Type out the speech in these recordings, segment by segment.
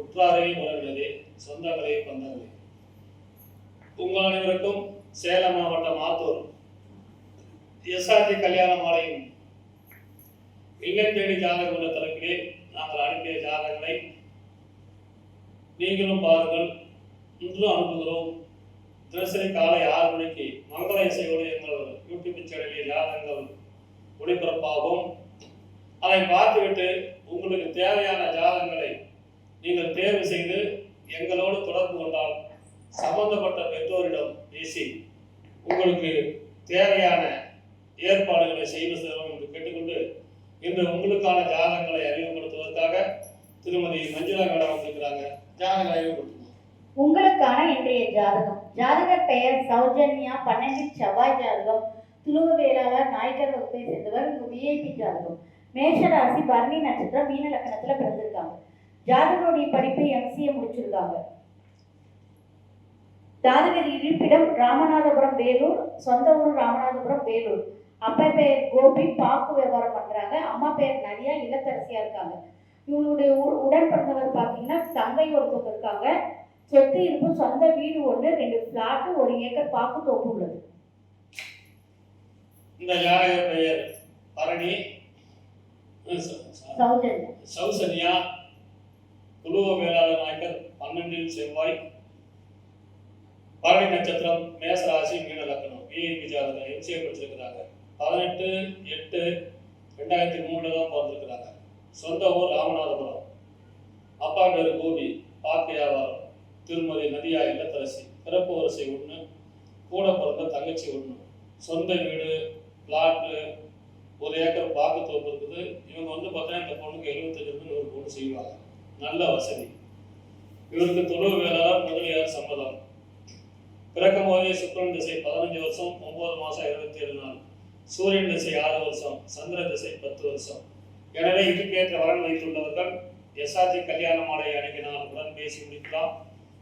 உற்றாரே உறவினரே, சொந்தங்களே பந்தங்களே, உங்கள் அனைவருக்கும் சேலம் மாவட்டம் ஆத்தூர் எஸ்ஆர்டி கல்யாண மாலையும் இல்லம் தேடி ஜாதகம் உள்ள தலைப்பிலே நாங்கள் அனுப்பிய ஜாதகங்களை நீங்களும் பாருங்கள். இன்றும் அனுப்புகிறோம். தினசரி காலை 6 மணிக்கு மங்கள இசையோடு எங்கள் யூடியூப் சேனலில் ஜாதகங்கள் ஒளிபரப்பாகும். அதை பார்த்துவிட்டு உங்களுக்கு தேவையான ஜாதகங்களை நீங்கள் தேர்வு செய்து எங்களோடு தொடர்பு கொண்டால் சம்பந்தப்பட்ட பெற்றோரிடம் பேசி உங்களுக்கு தேவையான ஏற்பாடுகளை செய்வது என்று கேட்டுக்கொண்டு இன்று உங்களுக்கான ஜாதகங்களை அறிமுகப்படுத்துவதற்காக திருமதி மஞ்சுளா மேடம் வந்திருக்கிறாங்க. ஜாதகம் அறிமுகப்படுத்துவோம். உங்களுக்கான இன்றைய ஜாதகம். ஜாதகர் பெயர் சௌஜன்யா, 12 செவ்வாய் ஜாதகம், துளுவ வேளாளர், நாயக்கர் வகுப்பை சேர்ந்தவர். விஐபி ஜாதகம். மேஷராசி, பரணி நட்சத்திரம், மீன லக்கணத்துல பிறந்திருக்காங்க. ஜாதகருடைய படிப்பு எம்சிஏ முடிச்சிருக்காங்க. ஜாதகர் இருப்பிடம் ராமநாதபுரம் வேலூர், சொந்த ஊர் ராமநாதபுரம் வேலூர். அப்பா பேர் கோபி, பாக்கு வியாபாரம் பண்றாங்க. அம்மா பேர் நதியா, இல்லத்தரசியா இருக்காங்க. இவங்களுடைய உடன் பிறந்தவர் பார்த்தீங்கன்னா தங்கை ஒருத்தவங்க இருக்காங்க. சொத்து இருப்பு, சொந்த வீடு 1, 2 பிளாட், 1 ஏக்கர் பாக்கு தோப்பு உள்ளது. இந்த ஜாதகர் பெயர் பரணி சௌசன்யா, துளுவ வேளாளர், நாயக்கர், 12 செவ்வாய், பரணி நட்சத்திரம், மேசராசி, மீன லக்கணம். விஐபி ஜாதகம் எம்சிஏ படிச்சிருக்கிறாங்க. 18/8/2003 தான் பிறந்திருக்கிறாங்க. சொந்த ஊர் ராமநாதபுரம். அப்பா பேர் கோபி, பாக்கு வியாபாரம். திருமதி நதியா, இல்லத்தரசி. பிறப்பு வரிசை 1, கூட பிறந்த தங்கச்சி 1. சொந்த வீடு, பிளாட்டு, 1 ஏக்கர் பாக்கு தோப்பு இருக்குது. இவங்க பார்த்தீங்கன்னா இந்த பொண்ணுக்கு 75 பொண்ணு செய்வாங்க. நல்ல வசதி. இவருக்கு தொழில் வேளாளர், முதலியார் சம்மதம். பிறக்கும் போதே சுக்கிரன் திசை 15 வருஷம் 9 மாசம் 27 நாள். சூரியன் திசை 6 வருஷம், சந்திர திசை 10 வருஷம். எனவே இதுக்கேற்ற வரன் வைத்துள்ளவர்கள் எஸ்ஆர்டி கல்யாண மாலை அணுகினால் உடன் பேசி முடிக்கலாம்.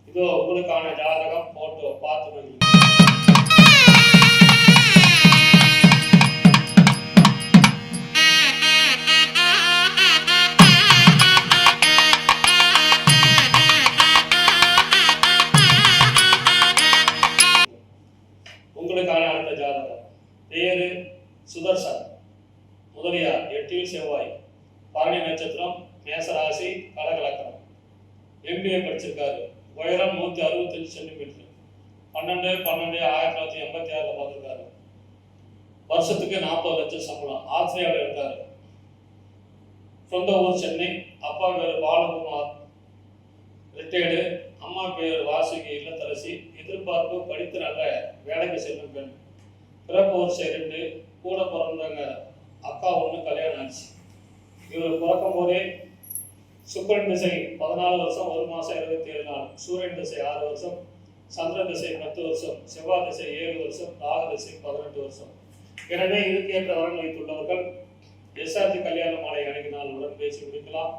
இதோ உங்களுக்கான ஜாதகம், போட்டோ பார்த்து கொள்ளுங்கள். உங்களுக்கான அடுத்த ஜாதகம். பேரு சுதர்சன், முதலியார், 8 செவ்வாய், பரணி நட்சத்திரம், மேசராசி, கடக லக்கணம். எம்பிஏ படிச்சிருக்காரு. உயரம் 165 சென்டிமீட்டர். 12/12/1986 பார்த்துருக்காரு. வருஷத்துக்கு 40 லட்சம் சம்பளம். ஆஸ்திரேலியாவில் இருக்காரு. சொந்த ஊர் சென்னை. அப்பா பேர் பாலகுமார், ரிட்டையர்டு. அம்மா பேர் வாசுகி, இல்லத்தரசி. எதிர்பார்ப்பு படித்து நல்ல வேலைக்கு செல்லும் பெண். பிறப்பு வரிசை 2, கூட பிறந்தவங்க அக்கா 1, கல்யாணம் ஆச்சு. இவர் பிறக்கும் போதே சுக்கிரன் திசை 14 வருஷம் 1 மாசம் 27 நாள். சூரியன் திசை 6 வருஷம், சந்திர திசை 10 வருஷம், செவ்வாய் திசை 7 வருஷம், ராகு திசை 18 வருஷம். எனவே இதுக்கேற்ற வரன் வைத்துள்ளவர்கள் எஸ்ஆர்டி கல்யாண மாலை அணுகினால் உடன் பேசி முடிக்கலாம்.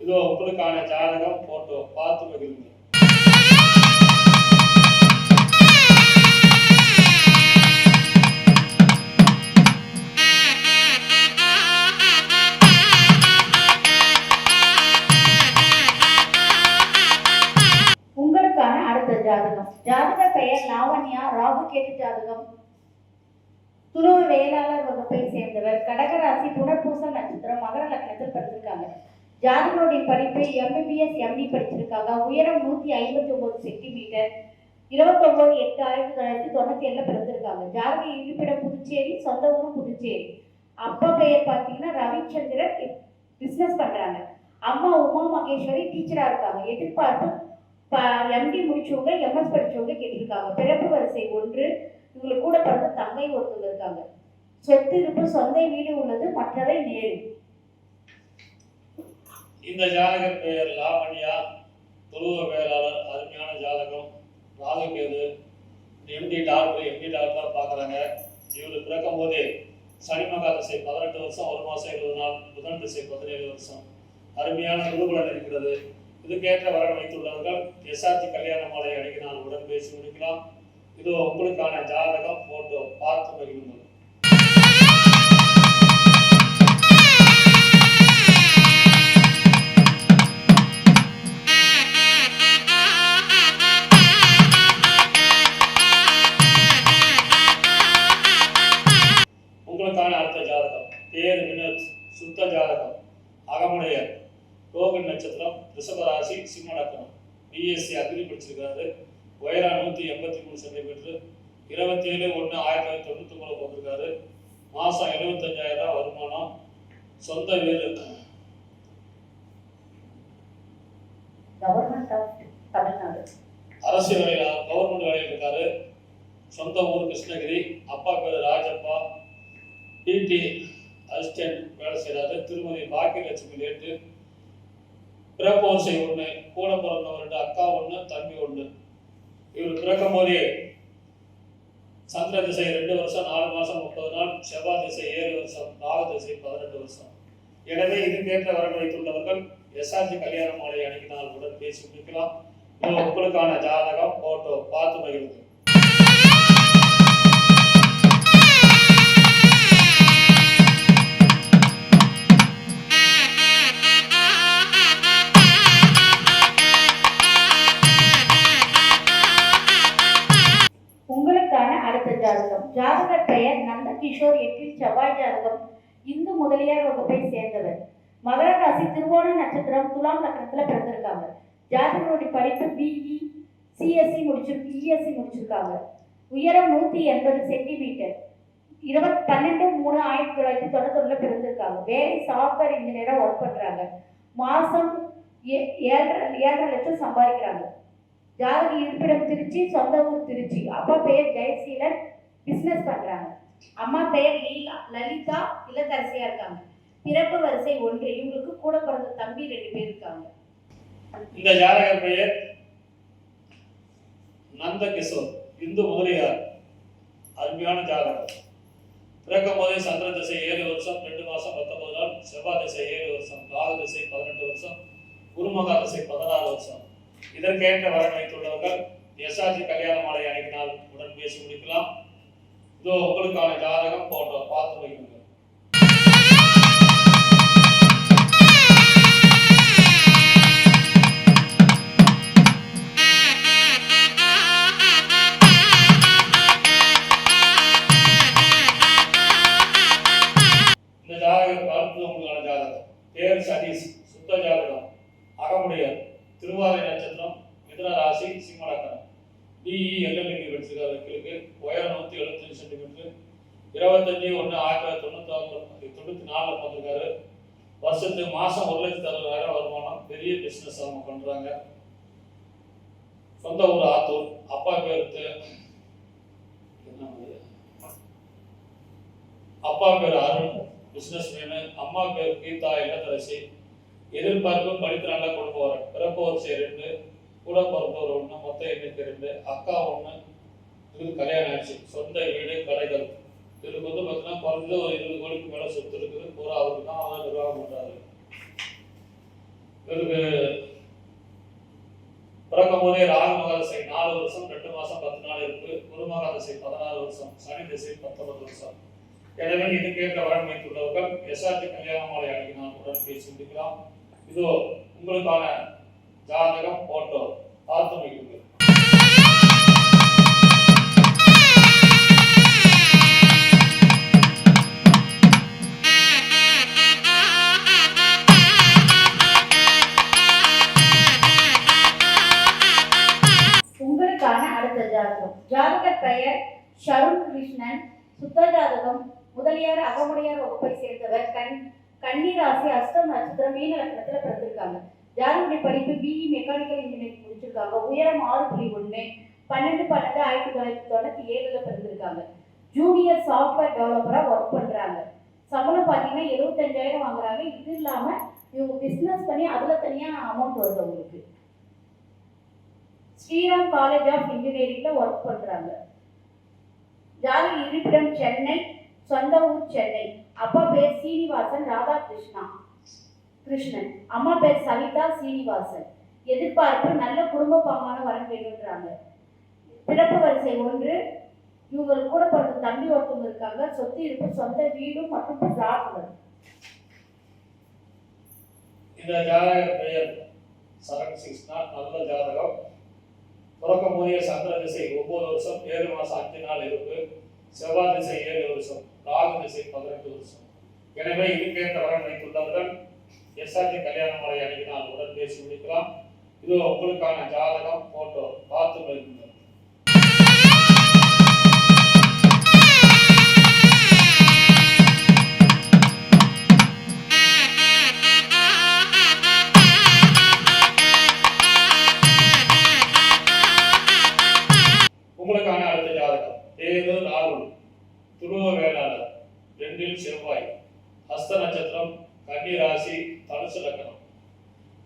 இதோ உங்களுக்கான ஜாதகம், போட்டோ பார்த்து மகிழுங்கள். ஜாதகம். ஜாதகர் பெயர் லாவண்யா, ராகு கேது ஜாதகம், துளுவ வேளாளர் வகுப்பை சேர்ந்தவர். கடகராசி, புனர்பூசம் நட்சத்திரம், மகர லக்னத்தில் பிறந்திருக்காங்க. ஜாதகருடைய படிப்பு எம்பிபிஎஸ் எம்டி படிச்சிருக்காங்க. உயரம் 159 சென்டிமீட்டர். 29/8/1997 பிறந்திருக்காங்க. ஜாதக இருப்பிடம் புதுச்சேரி, சொந்த ஊர் புதுச்சேரி. அப்பா பெயர் பார்த்தீங்கன்னா ரவிச்சந்திரன், பிசினஸ் பண்றாங்க. அம்மா உமா மகேஸ்வரி, டீச்சரா இருக்காங்க. எதிர்பார்ப்பு எம்டி முடிச்சவங்க, எம்எஸ் படிச்சவங்க கேட்டிருக்காங்க. பிறப்பு வரிசை 1, இவங்களுக்கு கூட பிறந்த தங்கை ஒருத்தவங்க இருக்காங்க. சொத்து இருப்பு, சொந்த வீடு உள்ளது, மற்றவை நேரு. இந்த ஜாதகர் பெயர் லாவண்யா, துளுவ வேளாளர். அருமையான ஜாதகம். ராகு கேது. எம்டி டாக்டர் பார்க்குறாங்க. இவர் பிறக்கும் போதே சனி மகா திசை 18 வருஷம் 1 மாசம் 20 நாள். புதன் திசை 17 வருஷம். அருமையான குருகுலன் இருக்கிறது. இதுக்கேற்ற வரன் வைத்துள்ளவர்கள் எஸ்ஆர்டி கல்யாண மாலை அணுகினால் உடன் பேசி முடிக்கலாம். இதோ உங்களுக்கான ஜாதகம், போட்டோ பார்த்து மகிழுங்கள். பெயர் வினோத், சுத்த ஜாதகம், அகமுடையர், ரோகிணி நட்சத்திரம், ரிஷபராசி, சிம்ம லக்னம், பிஎஸ்சி அக்ரி படிச்சிருக்காரு, உயரம் 183 சென்டிமீட்டர், 27/1/1993 போட்டிருக்காரு, மாதம் 75,000 வருமானம், சொந்த வீடு கவர்மெண்ட் ஆஃப் தமிழ்நாடு, அரசு வேலையில் கவர்மெண்ட் வேலையில் இருக்காரு, சொந்த ஊர் கிருஷ்ணகிரி, அப்பா பேர் ராஜப்பா, டிடி அசிஸ்டன்ட் வேலை செய்கிறாரு, திருமதி பாக்கியலட்சுமி லேட்டு, பிறப்பு வரிசை 1, கூட பிறந்தவர் 2, அக்கா 1, தம்பி 1. இவர் பிறக்கும் போதே சந்திர திசை 2 வருஷம் 4 மாதம் 30 நாள், செவ்வாய் திசை 7 வருஷம், ராகு திசை 18 வருஷம். எனவே இதுக்கேற்ற வரன் வைத்துள்ளவர்கள் எஸ்ஆர்ஜி கல்யாண மாலை அணுகினால் உடன் பேசி முடிக்கலாம். இது உங்களுக்கான ஜாதகம் போட்டோ பார்த்து மகிழ்ந்து. உங்களுக்கான அடுத்த ஜாதகம். ஜாதகர் பெயர் நந்தகிஷோர், 8 செவ்வாய் ஜாதகம், இந்து முதலியார் வகுப்பை சேர்ந்தவர், மகர ராசி, திருவோண நட்சத்திரம், துலாம் லக்னத்துல பிறந்திருக்காங்க. ஜாதகருடைய படிப்பு பிஇ, சிஎஸ்சி முடிச்சிருக்கு, இஎஸ்சி முடிச்சிருக்காங்க. உயரம் 180 சென்டிமீட்டர், 12/3/1991 பிறந்திருக்காங்க. வேலை சாஃப்ட்வேர் இன்ஜினியரா ஒர்க் பண்றாங்க. மாசம் 7.5 லட்சம் சம்பாதிக்கிறாங்க. ஜாதக இருப்பிடம் திருச்சி, சொந்த ஊர் திருச்சி. அப்பா பெயர் ஜெயசீலன், பிசினஸ் பண்றாங்க. அம்மா பெயர் லலிதா, இல்லத்தரசியா இருக்காங்க. பிறப்பு வரிசை 1. இவங்களுக்கு கூட பிறந்த தம்பி 2 பேர் இருக்காங்க. இந்த ஜாதகர் பெயர் நந்தகிஷோர், இந்து முதலியார். அருமையான ஜாதகம். பிறக்கும் போதே சந்திர திசை 7 வருஷம் 2 மாதம் 19 நாள், செவ்வாய் திசை 7 வருஷம், ராகு திசை 18 வருஷம், குருமகா திசை 16 வருஷம். இதற்கேற்ற வரன் வைத்துள்ளவர்கள் எஸ்ஆர்ஜி கல்யாண மாலை அணுகினால் உடன் பேசி முடிக்கலாம். இதோ உங்களுக்கான ஜாதகம் போட்டோ பார்த்து வைக்குங்க. இந்த ஜாதகம் அடுத்து உங்களுக்கான ஜாதகம். பேர் சதீஷ், சுத்த ஜாதகம், அகமுடையர், திருவாதிரை நட்சத்திரம், மிதுன ராசி, சிம்ம லக்னம், பிஇ எல்எல்பி படிச்சிருக்காருக்கு, உயரம் 175 சென்டிமீட்டர், 25/1/1994 பிறந்திருக்காரு. வருஷத்துக்கு மாதம் 1,60,000 வருமானம், பெரிய பிஸ்னஸ் அவங்க பண்ணுறாங்க. சொந்த ஊர் ஆத்தூர், அப்பா பேர் அருண், பிஸ்னஸ் மேனு, அம்மா பேர் கீதா, இல்லத்தரசி. எதிர்பார்ப்பு படித்து நல்லா கொண்டு வரேன். பிறப்பு வரிசை 2, கூட பிறந்தவர் 1, மொத்த எண்ணிக்கை 2, அக்கா 1. இதுக்கு கல்யாணம் ஆயிடுச்சு. சொந்த வீடு, கடைகள். இதுக்கு பார்த்தீங்கன்னா குறைஞ்ச ஒரு 20 கோடிக்கு மேலே சொத்து இருக்குது. பூரா அவருக்கு தான் அவர் நிர்வாகம் பண்ணுறாரு. இவருக்கு பிறக்கும் போதே ராகு மகாதசை 4 வருஷம் 2 மாதம் 10 நாள் இருக்கு. குரு மகாதசை 16 வருஷம், சனி திசை 19 வருஷம். எனவே இதுக்கேற்ற வரன் வைத்துள்ளவர்கள் எஸ்ஆர்ஜி கல்யாண மாலை அணுகினால் உடன் பேசி முடிக்கலாம். இதோ உங்களுக்கான ஜாதகம் போட்டோ பார்த்து வைக்குங்கள். உங்களுக்கான அடுத்த ஜாதகம். ஜாதகர் பெயர் ஷருண் கிருஷ்ணன், சுத்த ஜாதகம், முதலியார் அகமுடையார் வகுப்பை சேர்ந்தவர், கன்னி ராசி, அஸ்தம் நட்சத்திரம், மீன லக்னத்துல பிறந்திருக்காங்க. ஜாதகருடைய படிப்பு பிஇ மெக்கானிக்கல் இன்ஜினியரிங் முடிச்சிருக்காங்க. உயரம் 6.1, 12/12/1997 பிறந்திருக்காங்க. ஜூனியர் சாஃப்ட்வேர் டெவலப்பரா ஒர்க் பண்றாங்க. சம்பளம் பார்த்தீங்கன்னா 75,000 வாங்குறாங்க. இது இல்லாம இவங்க பிசினஸ் பண்ணி அதுல தனியா அமௌண்ட் வருது அவங்களுக்கு. ஸ்ரீராம் காலேஜ் ஆஃப் இன்ஜினியரிங்ல ஒர்க் பண்றாங்க. ஜாதக இருப்பிடம் சென்னை, சொந்த ஊர் சென்னை. அப்பா பேர் சீனிவாசன் கிருஷ்ணன், அம்மா பேர் சவிதா சீனிவாசன். எதிர்பார்ப்பு நல்ல குடும்ப பாங்கான வரன் வேணுன்றாங்க. பிறப்பு வரிசை 1. இவங்களுக்கு கூட பிறந்த தம்பி ஒருத்தவங்க இருக்காங்க. சொத்து இருப்பு, சொந்த வீடும் மற்றும் பிளாட்கள். இந்த ஜாதகர் பெயர் சரண் கிருஷ்ணா, நல்ல ஜாதகம். பிறக்கும் போதே சந்திர திசை 9 வருஷம் 7 மாதம் 5 நாள் இருக்கு. செவ்வாய் திசை 7 வருஷம், ராகு திசை 18 வருஷம். எனவே இதுக்கேற்ற வரன் வைத்துள்ளவர்கள் எஸ்ஆர்டி கல்யாணமாலை அணுகினால் உடன் பேசி முடிக்கலாம். இது உங்களுக்கான ஜாதகம் போட்டோ பார்த்து வைக்குங்கள். உங்களுக்கான அடுத்த ஜாதகம் தேது ராகுல், துருவ வேளாளர், 2 செவ்வாய், ஹஸ்த நட்சத்திரம், கன்னி ராசி, தனுசு லக்னம்,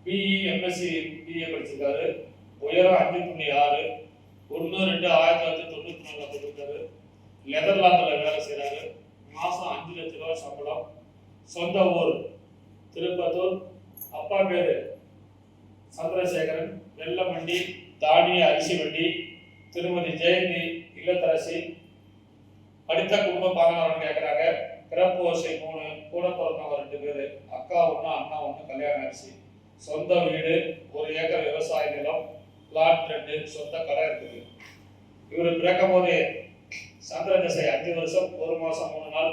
பிஇ எம்எஸ்சி பிஏ படிச்சிருக்காரு, உயரம் 5.6, 1/2/1994 படிச்சிருக்காரு, நெதர்லாந்தில் வேலை செய்கிறாரு, மாதம் 5 லட்ச ரூபா சம்பளம், சொந்த ஊர் திருப்பத்தூர், அப்பா பேர் சந்திரசேகரன், வெள்ளை வண்டி, தானிய அரிசி வண்டி, திருமதி ஜெயந்தி இல்லத்தரசி, அடுத்த குடும்ப பாகனார்னு கேட்குறாங்க. பிறப்பு வரிசை 3, கூட பிறந்தவங்க 2 பேர், அக்கா 1 அண்ணா 1, கல்யாண அரிசி, சொந்த வீடு, 1 ஏக்கர் விவசாய நிலம், பிளாட் 2, சொந்த கடை இருக்குது. இவர் பிறக்கும் போது சந்திர திசை 5 வருஷம் 1 மாசம் 3 நாள்,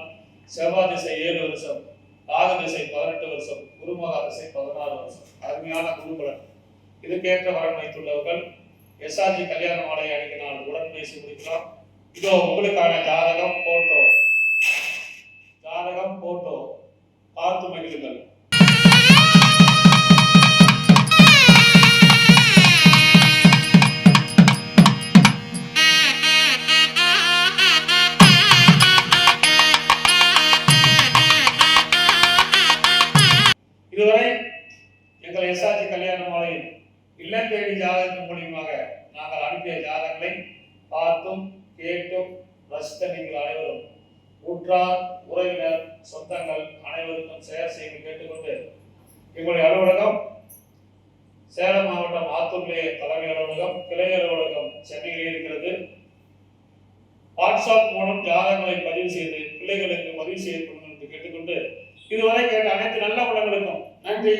செவ்வாய் திசை 7 வருஷம், ராகு திசை 18 வருஷம், குருமகா திசை 16 வருஷம். அருமையான குருபலன். இதுக்கேற்ற வரன் வைத்துள்ளவர்கள் எஸ்ஆர்ஜி கல்யாண மாலை அணுகினால் உடன் பேசி முடிக்கலாம். இதோ உங்களுக்கான ஜாதகம் போட்டோ பார்த்து மகிழுங்கள். இதுவரை எங்கள் எஸ்ஆர்ஜி கல்யாண மாலையில் இல்லம் தேடி ஜாதகத்தின் மூலியமாக நாங்கள் அனுப்பிய ஜாதகங்களை பார்த்தும் கேட்டும் ரசித்த நீங்கள் அனைவரும் உற்றார் உறவினர் சொந்தங்கள் அனைவருக்கும் ஷேர் செய்து கேட்டுக்கொண்டு எங்களுடைய அலுவலகம் சேலம் மாவட்டம் ஆத்தூர்லே தலைமை அலுவலகம், கிளை அலுவலகம் சென்னையிலே இருக்கிறது. வாட்ஸ்அப் மூலம் ஜாதகங்களை பதிவு செய்து பிள்ளைகளுக்கு பதிவு செய்யப்படும் என்று கேட்டுக்கொண்டு இதுவரை கேட்ட அனைத்து நல்ல உள்ளங்களுக்கும் நன்றி.